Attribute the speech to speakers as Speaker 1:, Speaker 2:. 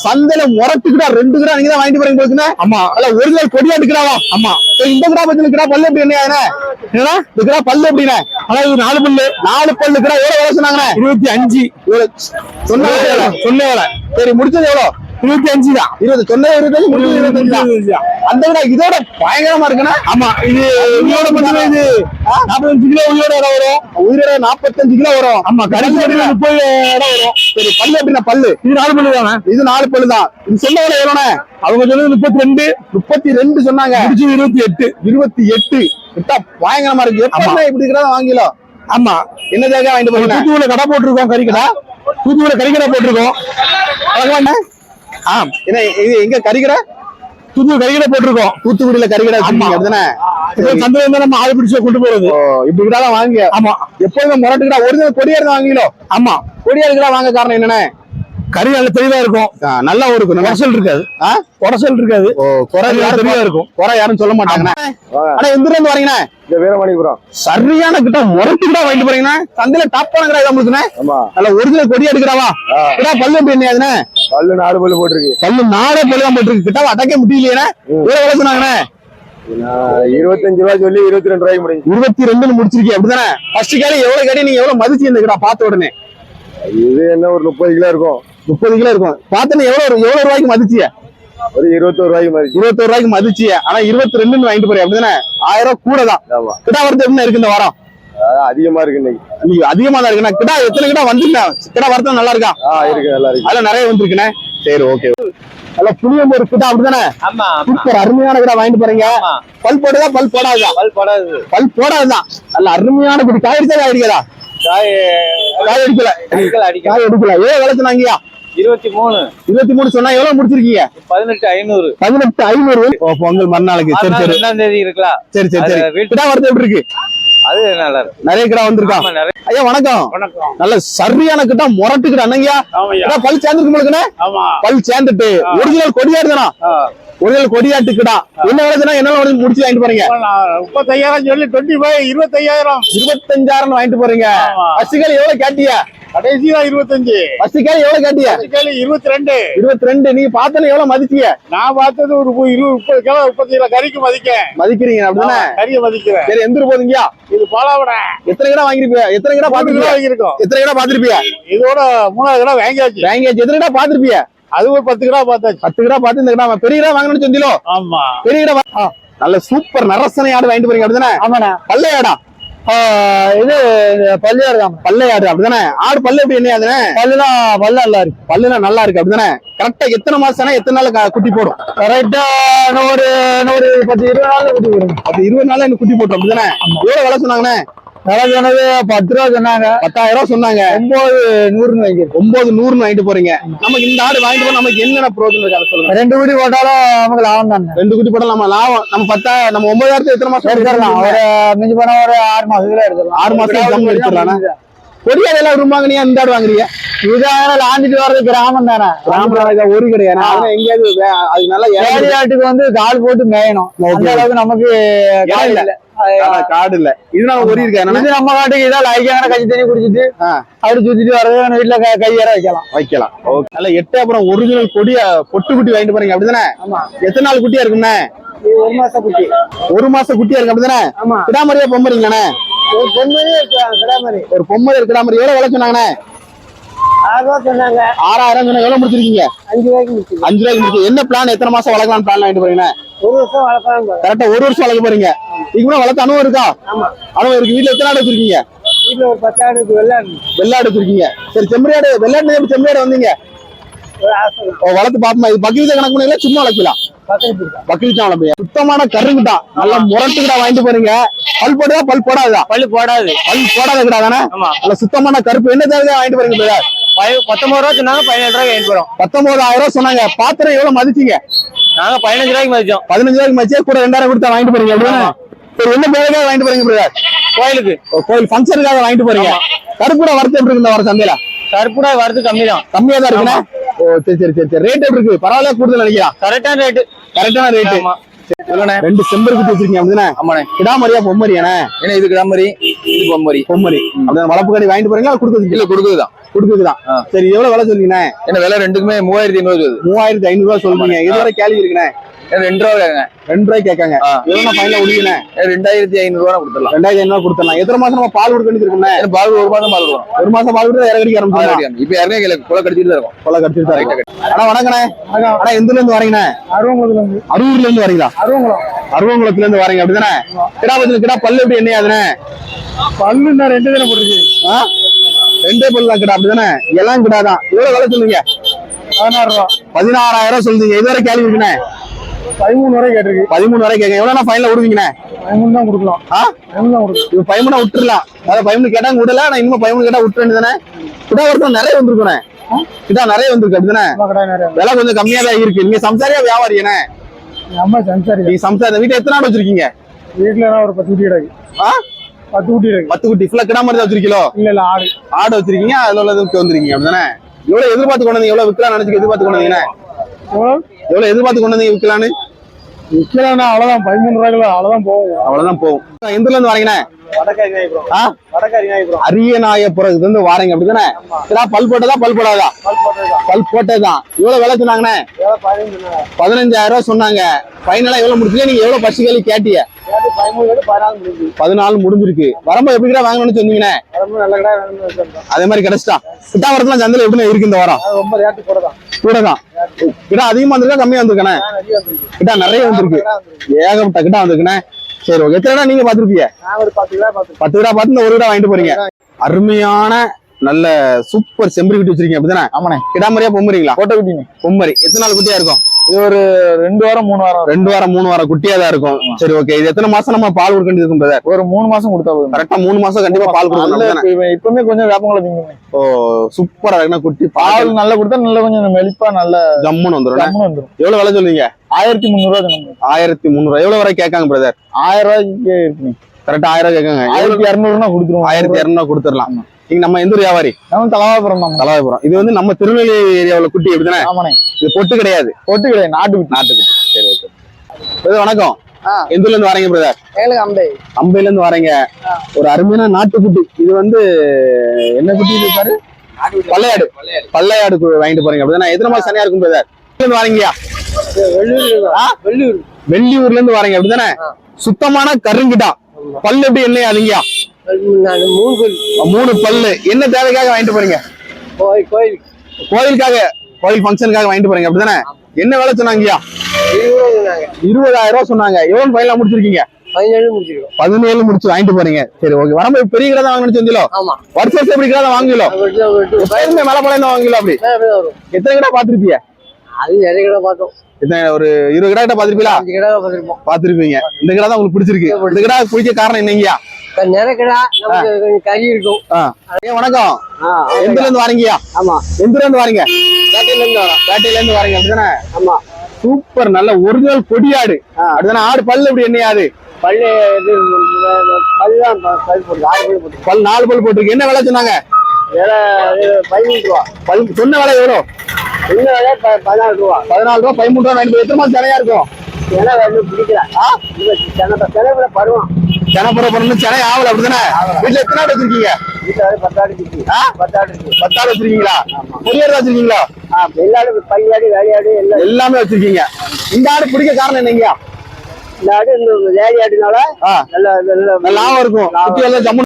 Speaker 1: சந்தையில முரட்டுக்கிட்டா 2 கிடா நீங்க தான் வாங்கிட்டு போறீங்க போக்குண்ணே. ஆமா அல்ல ஒரிஜினல் கொடியாட்டுக்கிறாவா. ஆமா இந்த கிடா பத்தி கிடா பல்லு எப்படி என்ன இந்த கிடா பல்லு எப்படிண்ணே? அதாவது 4 பல்லு 4 பல்லு கிடா எவ்வளவு விலை சொன்னாங்கண்ணே? 25 சொன்ன. சரி முடிச்சது எவ்வளவு? 25 தான். 20 சொன்ன 25 முடிச்சது 25 தான். அந்த கிடா இதோட பயங்கரமா இருக்குண்ணா. ஆமா இது இதோட மட்டும் இது 45 கிலோ உயிரோட வரும். உயிரோட 45 கிலோ வரும். ஆமா கடைசி 30 இடம் வரும். சரி பல்லு எப்படின்னா? பல்லு இது 4 பல்லு தானே? இது 4 பல்லு தான். இது சொன்ன விலை எவ்வளோண்ணே? அவங்க சொன்னது 32 சொன்னாங்க. 28 கிட்ட பயங்கரமா இருக்கு. எப்ப இப்படி கிடா வாங்கிலோ? ஆமா என்ன ஜாக வாங்கிட்டு போறீங்க? தூத்துக்குள்ள கடை போட்டிருக்கோம். கறிக்கடை தூத்துக்குள்ள கறிக்கடை போட்டிருக்கோம். அழகாண்ணே. என்ன இது எங்க கறிக்கடை? தூத்துக்குடி கறிக்கடை போட்டிருக்கோம். தூத்துக்குடியில கறிக்கடை அப்படிதானே? சந்தையில இருந்தா நம்ம ஆள் பிடிச்சு கொண்டு போறது. இப்படி கிடா வாங்க. ஆமா எப்போதுமே முரட்டுக்கிடா ஒரிஜினல் கொடியாடு வாங்கிலோ. ஆமா கொடியாடு கிடா வாங்க காரணம் என்னன்னு? கறி நல்ல தெளிவா இருக்கும். நல்லா இருக்கும். உடசல் இருக்காது. உடசல் இருக்காது. குறை தெளிவா இருக்கும். குறை யாரும் சொல்ல மாட்டாங்கண்ணா. ஆனா எந்த இருந்து வரீங்கண்ணா?
Speaker 2: வீரமணிபுரம்.
Speaker 1: சரியான கிட்ட முரட்டு கிட்ட வாங்கிட்டு போறீங்கன்னா சந்தையில டாப்பான கிடா நம்மளுக்குண்ணே. நல்ல ஒரிஜினல் கொடி எடுக்கிறாவா? கிடா பல்லு எப்படி என்ன?
Speaker 2: பல்லு 4 பல்லு போட்டிருக்கு.
Speaker 1: பல்லு 4 பல்லு தான் போட்டிருக்கு. கிட்ட அடக்க முடியலையே. எவ்வளவு சொன்னாங்கண்ணே?
Speaker 2: 25 ரூபாய் சொல்லி 22 ரூபாய்க்கு முடிஞ்சு.
Speaker 1: 22 முடிச்சிருக்கீங்க அப்படிதானே? ஃபர்ஸ்ட் கேள்வி எவ்வளவு கேடி நீங்க எவ்வளவு மதிச்சு இந்த கிடா பார்த்த உடனே?
Speaker 2: இது என்ன ஒரு 30 கிலோ இருக்கும்.
Speaker 1: 30 கிலோ இருக்கும். பார்த்தனே எவ்வளவு ரூபாய்க்கு மதிச்சிய?
Speaker 2: ஒரு 21 ரூபாய்க்கு மதிச்சு.
Speaker 1: 21 ரூபாய்க்கு மதிச்சிய. ஆனா 22 வாங்கிட்டு போறீங்க அப்படிதானே? 1000 ரூபாய் கூட தான். கிடா வரது எப்படி இருக்கு இந்த வாரம்?
Speaker 2: அதிகமா இருக்கு இன்னைக்கு.
Speaker 1: அதிகமா தான் இருக்குண்ணா. கிடா எத்தனை கிடா வந்துருக்கா? கிடா வரது நல்லா இருக்கா?
Speaker 2: இருக்கு நல்லா இருக்கு.
Speaker 1: அதுல நிறைய வந்திருக்குண்ணே. சரி ஓகே. நல்ல புளியம்பூர் கிடா அப்படிதானே? சூப்பர் அருமையான கிடா வாங்கிட்டு போறீங்க. பல் போடுதா பல் போடாதா? பல் போடாதுதான். நல்ல அருமையான குடி. காய் அடிச்சா காய் அடிக்கிறதா? காய் அடிக்கல. காய் அடிக்கல. ஏன் விளைச்சுனாங்கயா? 23 சொன்னா எவ்வளவு முடிச்சிருக்கீங்க? 18,500. பொங்கல் மறுநாளுக்கு. சரி சரி
Speaker 3: 2ஆம் தேதி இருக்கலாம்.
Speaker 1: சரி சரி சரி. கிடா வரது எப்படி இருக்கு?
Speaker 3: அது நல்லா இருக்கு.
Speaker 1: நிறைய கிடா வந்திருக்கா? ஐயா வணக்கம். நல்ல சரியான கிட்ட முரட்டு கிட்ட அண்ணங்கயா. பல் சேர்ந்துருக்கு உங்களுக்கு? பல் சேர்ந்துட்டு ஒரிஜினல் கொடியாடு தானா? ஒரிஜினல் கொடியாட்டு கிடா. என்ன விளைச்சுனா என்ன முடிச்சு வாங்கிட்டு போறீங்க?
Speaker 2: 35,000 சொல்லி
Speaker 1: 25,000 வாங்கிட்டு போறீங்க. அசிகள் எவ்வளவு கேட்டியா?
Speaker 2: கடைசி 25.
Speaker 1: அசிகள் எவ்வளவு கேட்டியா? 22. நீங்க பார்த்தன எவ்வளவு மதிச்சீங்க?
Speaker 2: நான் பார்த்தது ஒரு 20-30 கிலோ 30 கிலோ கறிக்கு
Speaker 1: மதிக்கிறீங்க அப்படின்னா?
Speaker 2: கறியை மதிக்கிறேன்.
Speaker 1: சரி எந்த போறீங்க?
Speaker 2: இது பாலாவடை.
Speaker 1: எத்தனை கிடா வாங்கிருப்பியா? எத்தனை கிடா பாத்துருப்பியா?
Speaker 2: வாங்கிருக்கோம்.
Speaker 1: எத்தனை கிடா பாத்துருப்பியா?
Speaker 2: இதோட 3 கிலோ வாங்கியாச்சு.
Speaker 1: எத்தனை கிடா பாத்துருப்பியா?
Speaker 2: அது ஒரு 10 கிலோ பார்த்தாச்சு.
Speaker 1: 10 கிலோ பார்த்து இந்த கிடா பெரிய கிடா வாங்கணும்னு சொன்னீங்களோ?
Speaker 2: ஆமா
Speaker 1: பெரிய கிடா. நல்ல சூப்பர் நரசனை ஆடு வாங்கிட்டு போறீங்க அப்படிதானே?
Speaker 2: ஆமாண்ணா.
Speaker 1: பல்லையாடா?
Speaker 2: இது பல்லையாடு தான்.
Speaker 1: பல்லையாடு அப்படிதானே? ஆடு பல்லு எப்படி என்ன?
Speaker 2: பல்லுலாம் பல்லு நல்லா இருக்கு.
Speaker 1: பல்லுலாம் நல்லா இருக்கு அப்படிதானே? கரெக்டா எத்தனை மாசம் எத்தனை நாள் குட்டி போடும்?
Speaker 2: கரெக்டா ஒரு 10-20 நாள் குட்டி போடும்.
Speaker 1: 20 நாள் எனக்கு குட்டி போட்டோம் அப்படிதானே? எவ்வளவு விலை சொன்னாங்கண்ணே?
Speaker 2: விலை சொன்னது 10 ரூபா சொன்னாங்க.
Speaker 1: 10,000 ரூபா சொன்னாங்க.
Speaker 2: 9,100 வாங்கிருக்கு.
Speaker 1: 9,100 வாங்கிட்டு போறீங்க. நமக்கு இந்த ஆடு வாங்கிட்டு போனா நமக்கு என்னென்ன பிரோஜனம் இருக்கு அதை சொல்லுங்க.
Speaker 2: 2 குட்டி போட்டாலும் நமக்கு லாபம் தானே.
Speaker 1: 2 குட்டி போட்டாலும் நம்ம லாபம். நம்ம 9,000 எத்தனை மாசம்
Speaker 2: எடுத்துடலாம்? ஒரு மிஞ்சி போனா ஒரு 6 மாசத்துல எடுத்துடலாம்.
Speaker 1: 6 மாசம் எடுத்துடலாம். கொடியாடு எல்லாம் வாங்குறீங்க, இந்த ஆடு வாங்குறீங்க?
Speaker 2: இதான லாஞ்சிட்டு வர்றது கிராமம் தானே.
Speaker 1: ஒரு கிடையாது. எங்கேயாவது அது நல்லா
Speaker 2: ஏரியாட்டுக்கு வந்து கால் போட்டு மேயணும். அந்த அளவுக்கு நமக்கு காடு இல்ல.
Speaker 1: காடு இல்ல. இது நம்ம ஒரு இருக்கு.
Speaker 2: இது நம்ம காட்டுக்கு இதான் லாய்க்கான கஞ்சி தண்ணி குடிச்சிட்டு அப்படி சுத்திட்டு வர்றது வீட்டுல கையேற வைக்கலாம்.
Speaker 1: நல்ல 8 அப்புறம் ஒரிஜினல் கொடிய பொட்டு குட்டி வாங்கிட்டு போறீங்க அப்படிதானே? எத்தனை நாள் குட்டியா இருக்குண்ணே?
Speaker 2: 1 மாசம் குட்டி.
Speaker 1: 1 மாசம் குட்டியா இருக்கு அப்படிதானே? கிடாமரியா பொம்மரிங்கண்ணே?
Speaker 2: ஒரு பொம்மரி கிடாமரி.
Speaker 1: ஒரு பொம்மரி கிடாமரி. எவ்வளவு விலை சொன்னாங்கண்ணே?
Speaker 2: 6 ரூபா சொன்னாங்க.
Speaker 1: 6,000 சொன்னா எவ்வளவு முடிச்சிருக்கீங்க?
Speaker 2: 5 ரூபாய்க்கு முடிச்சு.
Speaker 1: 5 ரூபாய்க்கு முடிச்சு. என்ன பிளான்? எத்தனை மாசம் வளர்க்கலாம் பிளான் வாங்கிட்டு போறீங்க?
Speaker 2: 1 வருஷம் வளர்க்கலாம்.
Speaker 1: கரெக்டா 1 வருஷம் வளர்க்க போறீங்க. இதுக்கு முன்னாடி வளர்த்த அனுபவம் இருக்கா? அனுபவம் இருக்கு. வீட்டுல எத்தனை ஆடு வச்சிருக்கீங்க?
Speaker 2: வீட்டுல ஒரு 10 ஆடு இருக்கு. வெள்ளாடு
Speaker 1: வச்சிருக்கீங்க. சரி செம்மறியாடு வெள்ளாடு எப்படி செம்மறியாடு வந்தீங்க? வளர்த்து பாப்போமா? இது பக்ரீத் கணக்கு பண்ணீங்களா சும்மா வளர்க்கலாம்? பக்ரீத் தான் வளர்ப்பீங்க. சுத்தமான கருங்குட்டா நல்ல முரட்டு கிடா வாங்கிட்டு போறீங்க. பல் போடுதா பல் போடாதா?
Speaker 3: பல்லு போடாது.
Speaker 1: பல் போடாத கிடா தானே? நல்ல சுத்தமான கருப்பு. என்ன தேவையா வாங்கிட்டு போறீங்க?
Speaker 3: 19 ரூபா சொன்னாங்க. 17 ரூபாய்க்கு வாங்கிட்டு போறோம்.
Speaker 1: 19,000 ரூபாய் சொன்னாங்க. பாத்திரம் எவ்வளவு மதிச்சீங்க?
Speaker 3: நாங்க 15 ரூபாய்க்கு மதிச்சோம். 15
Speaker 1: ரூபாய்க்கு மதிச்சே கூட 2,000 கொடுத்தா வாங்கிட்டு போறீங்க அப்படின்னா? என்ன பேருக்காக வாங்கிட்டு போறீங்க பிரதர்?
Speaker 3: கோயிலுக்கு.
Speaker 1: கோயில் ஃபங்க்ஷனுக்காக வாங்கிட்டு போறீங்க. கருப்புடா வரத்து எப்படி இருக்கு இந்த வர சந்தையில?
Speaker 3: கருப்புடா வரது கம்மி தான்.
Speaker 1: கம்மியா தான் இருக்குண்ணா. சரி ரேட் எப்படி இருக்கு? பரவாயில்ல கூடுதல் நினைக்கிறேன்.
Speaker 3: கரெக்டான ரேட்டு.
Speaker 1: கரெக்டான ரேட்டு.
Speaker 3: சொல்லுண்ணே.
Speaker 1: 2 செம்பரி குட்டி வச்சிருக்கீங்க அப்படிதானே?
Speaker 3: ஆமாண்ணே.
Speaker 1: கிடாமரியா பொம்மரியாண்ணே?
Speaker 3: ஏன்னா இது கிடாமரி, இது பொம்மரி.
Speaker 1: பொம்மரி. அப்படிதான் வளர்ப்பு கடி வாங்கிட்டு போறீங்களா கொடுக்குறது?
Speaker 3: இல்ல கொடுக்குதுதான்.
Speaker 1: கொடுக்குதுதான். சரி எவ்வளவு விலை சொல்றீங்கண்ணே?
Speaker 3: ஏன்னா விலை ரெண்டுக்குமே 3500 வருது.
Speaker 1: 3500 ரூபாய் சொல்றீங்க. இதுவரை கேள்வி இருக்குண்ணே?
Speaker 3: 2 ரூபா கேட்காங்க.
Speaker 1: 2 ரூபாய் கேட்காங்க. எவ்வளவு ஃபைனலா முடியுண்ணே?
Speaker 3: 2500 ரூபா கொடுத்துடலாம்.
Speaker 1: 2500 கொடுத்துடலாம். எத்தனை மாசம் நம்ம பால் கொடுக்க வேண்டியது இருக்குண்ணே?
Speaker 3: பால் 1 மாசம் பால் கொடுக்கும்.
Speaker 1: 1 மாசம் பால் கொடுத்தா இறக்கடிக்க ஆரம்பிச்சிடலாம்.
Speaker 3: இப்ப இறங்க கொலை கடிச்சிட்டு தான் இருக்கும்.
Speaker 1: கொலை கடிச்சிட்டு தான் இருக்கும். அண்ணா வணக்கண்ணே. அண்ணா எந்த இருந்து வரீங்கண்ணே? அரூர்ல இருந்து வரீங்களா? அருவங்குளத்துல இருந்து வரீங்க அப்படிதானே? கிடா பத்தின கிடா பல்லு எப்படி என்னையாதுண்ணே?
Speaker 2: பல்லு இன்னும் 2 தானே போட்டுருக்கு.
Speaker 1: 2 பல்லு தான் கிடா அப்படிதானே? எல்லாம் கிடாதான். எவ்வளவு விலை சொல்லுங்க?
Speaker 2: 16 ரூபா.
Speaker 1: 16000 சொல்றீங்க. இதுவரை கேள்வி இருக்குண்ணே?
Speaker 2: 13 வரை கேட்டிருக்கு.
Speaker 1: 13 வரை கேட்க. எவ்வளவு ஃபைனலா விடுவீங்கண்ணே?
Speaker 2: 13 தான் கொடுக்கலாம். 13 தான் கொடுக்கலாம்.
Speaker 1: இது 13 விட்டுறலாம். அதாவது 13 கேட்டாங்க விடல. நான் இன்னும் 13 கேட்டா விட்டுற வேண்டியதானே? கிடா ஒருத்தர் நிறைய வந்திருக்குண்ணே. கிடா நிறைய வந்திருக்கு அப்படிதானே? விலை கொஞ்சம் கம்மியா தான் இருக்கு. நீங்க சம்சாரியா வியாபாரியாண்ணே?
Speaker 2: நம்ம சம்சாரி.
Speaker 1: நீங்க சம்சாரி. வீட்டை எத்தனை ஆடு வச்சிருக்கீங்க?
Speaker 2: வீட்டுல ஒரு 10 குட்டி கிடக்கு. 10 குட்டி இருக்கு.
Speaker 1: 10 குட்டி ஃபுல்லா கிடா மாதிரி தான் வச்சிருக்கீங்களோ?
Speaker 2: இல்ல ஆடு.
Speaker 1: ஆடு வச்சிருக்கீங்க. அதுல உள்ளதுக்கு வந்திருக்கீங்க அப்படிதானே? எவ்வளவு எதிர்பார்த்து கொண்டு வந்தீங்க? எவ்வளவு விற்கலாம் நினைச்சு எதிர்பார்த்து கொண்டு வந்தீங்கண்ணே? எவ்வளவு எதிர்பார்த்து கொண்டு வந்தீங்க விற்கலான்னு?
Speaker 2: விற்கலாம்னா அவ்வளவுதான் 13 ரூபாய்க்குள்ள அவ்வளவுதான் போகும்.
Speaker 1: அவ்வளவுதான் போகும். எந்த ஊர்ல இருந்து வரீங்கண்ணே? அரியநாயபுரம் இருந்து வாரீங்க அப்படிதானே? பல் போட்டதா பல் போடாதா? பல் போட்டதுதான். இவ்வளவு விலை சொன்னாங்கண்ணே? 15000 ரூபாய் சொன்னாங்க. ஃபைனலா எவ்வளவு முடிச்சீங்க? நீங்க எவ்வளவு பசு கேள்வி கேட்டீங்க? 14 முடிஞ்சிருக்கு. வரும்போது எப்படி கிட்ட வாங்கணும்னு சொன்னீங்கண்ணே? அதே மாதிரி கிடைச்சிட்டா. கிட்டாவரத்துல சந்தையில எப்படி இருக்கு இந்த வாரம்?
Speaker 2: ரொம்ப ரேட்டு
Speaker 1: கூடதான். கிட்ட அதிகமா வந்திருக்கா கம்மியா வந்திருக்கானே? கிட்ட நிறைய வந்திருக்கு. ஏகப்பட்ட கிட்ட வந்திருக்குண்ணே. சரி ஓகே. எத்தனை கிடா நீங்க பாத்துருப்பீங்க? 10 கிடா பார்த்து இந்த 1 கிடா வாங்கிட்டு போறீங்க. அருமையான நல்ல சூப்பர் செம்பரி குட்டி வச்சிருக்கீங்க அப்படிதானே?
Speaker 2: ஆமாண்ணே.
Speaker 1: கிடாமரியா பொம்மரிங்களா?
Speaker 2: போட்ட குட்டிங்க.
Speaker 1: பொம்மரி. எத்தனை நாள் குட்டியா இருக்கும்?
Speaker 2: இது ஒரு 2 வாரம் 3 வாரம்.
Speaker 1: 2 வாரம் 3 வாரம் குட்டியா தான் இருக்கும். சரி ஓகே. இது எத்தனை மாசம் நம்ம பால் கொடுக்க வேண்டியது இருக்கும் பிரதர்?
Speaker 2: ஒரு 3 மாசம் கொடுத்தா போதும்.
Speaker 1: கரெக்டா 3 மாசம் கண்டிப்பா பால் கொடுக்கணும்.
Speaker 2: இப்பவுமே கொஞ்சம் வேப்பங்களை திங்குங்க.
Speaker 1: ஓ சூப்பரா இருக்குண்ணா குட்டி.
Speaker 2: பால் நல்லா கொடுத்தா நல்லா கொஞ்சம் மெலிப்பா நல்ல
Speaker 1: ஜம்முன்னு வந்துடும். எவ்வளவு விலை சொல்லுவீங்க?
Speaker 2: 1300 ரூபாய்.
Speaker 1: 1300. எவ்வளவு வரை கேட்காங்க பிரதர்?
Speaker 2: 1000 ரூபாய்க்கு இருக்குங்க.
Speaker 1: கரெக்டா 1000 ரூபாய் கேட்காங்க.
Speaker 2: 1200 கொடுத்துருவோம்.
Speaker 1: 1200 கொடுத்துடலாம். நீங்க நம்ம எந்த வியாபாரி?
Speaker 2: நம்ம தலவாபுரம்.
Speaker 1: தலவாபுரம். இது வந்து நம்ம திருநெல்வேலி ஏரியாவுல குட்டி அப்படிதானே?
Speaker 2: ஆமாண்ணே.
Speaker 1: இது பொட்டு கிடையாது.
Speaker 2: பொட்டு கிடையாது. நாட்டு குட்டி.
Speaker 1: சரி ஓகே. பிரதர் வணக்கம். எந்த ஊர்ல இருந்து வரீங்க பிரதர்? அம்பையில இருந்து வரீங்க. ஒரு அருமையான நாட்டுக்குட்டி. இது வந்து என்ன குட்டி இது பாரு? பல்லையாடு. பல்லையாடு வாங்கிட்டு போறீங்க அப்படிதானே? எத்தனை மாசம் சனியா இருக்கும் பிரதர்? இருந்து வரீங்கயா? வெள்ளியூர்ல இருந்து வரீங்க அப்படிதானே? சுத்தமான கருங்கிட்டா. பல்லு எப்படி என்னையா அதுங்கயா? 3 பல்லு. என்ன தேவைக்காக வாங்கிட்டு போறீங்க? கோயிலுக்காக, கோயில் ஃபங்க்ஷனுக்காக வாங்கிட்டு போறீங்க அப்படிதானே? என்ன வேலை சொன்னாங்கய்யா? 20000 ரூபாய் சொன்னாங்க. எவ்வளவு ஃபைனலா முடிச்சிருக்கீங்க? 17 முடிச்சு வாங்கிட்டு போறீங்க. சரி ஓகே. வரும்போது பெரிய கடை தான் வாங்கணும்னு சொன்னீங்களோ? வருஷம் எப்படி கடை வாங்கலோ? மேல பழைய வாங்கல அப்படி? எத்தனை கடை பாத்துருப்பீங்க? ஒரு 20 கடை கிட்ட பாத்துருப்பீங்களா? பாத்துருப்பீங்க. இந்த கடை தான் உங்களுக்கு பிடிச்சிருக்கு. இந்த கடை பிடிக்க காரணம் என்னங்கய்யா?
Speaker 2: கறி இருக்கும்.
Speaker 1: வணக்கம். எந்த இருந்து வரீங்கயா? எந்த இருந்து வரீங்க? பேட்டையில இருந்து வரீங்க அப்படிதானே? சூப்பர். நல்ல ஒரிஜினல் கொடியாடு அப்படிதானே? ஆடு பல்லு எப்படி என்னையாது?
Speaker 2: பல்லு
Speaker 1: 4 பல் போட்டுருக்கு. என்ன விலை சொன்னாங்க?
Speaker 2: 15 ரூபா.
Speaker 1: சொன்ன விலை எவ்வளவு?
Speaker 2: 14 ரூபா.
Speaker 1: 14 ரூபா. 13 ரூபா. எத்தனை மாசம் தனியா இருக்கும்?
Speaker 2: பருவம்
Speaker 1: செனப்புற பண்ணு. சென்னை ஆவல அப்படிதானே? வீட்டுல எத்தனை ஆடு வச்சிருக்கீங்க?
Speaker 2: 10 ஆடு
Speaker 1: வச்சிருக்கீங்களா? பொடியாடு வச்சிருக்கீங்களா?
Speaker 2: பையாடு வேலையாடு
Speaker 1: எல்லாமே வச்சிருக்கீங்க. இந்த ஆடு பிடிக்க காரணம் என்னங்கயா?
Speaker 2: இந்த ஆடு இந்த வேலையாடுனால
Speaker 1: நல்லா இருக்கும். குட்டி எல்லாம் ஜம்மு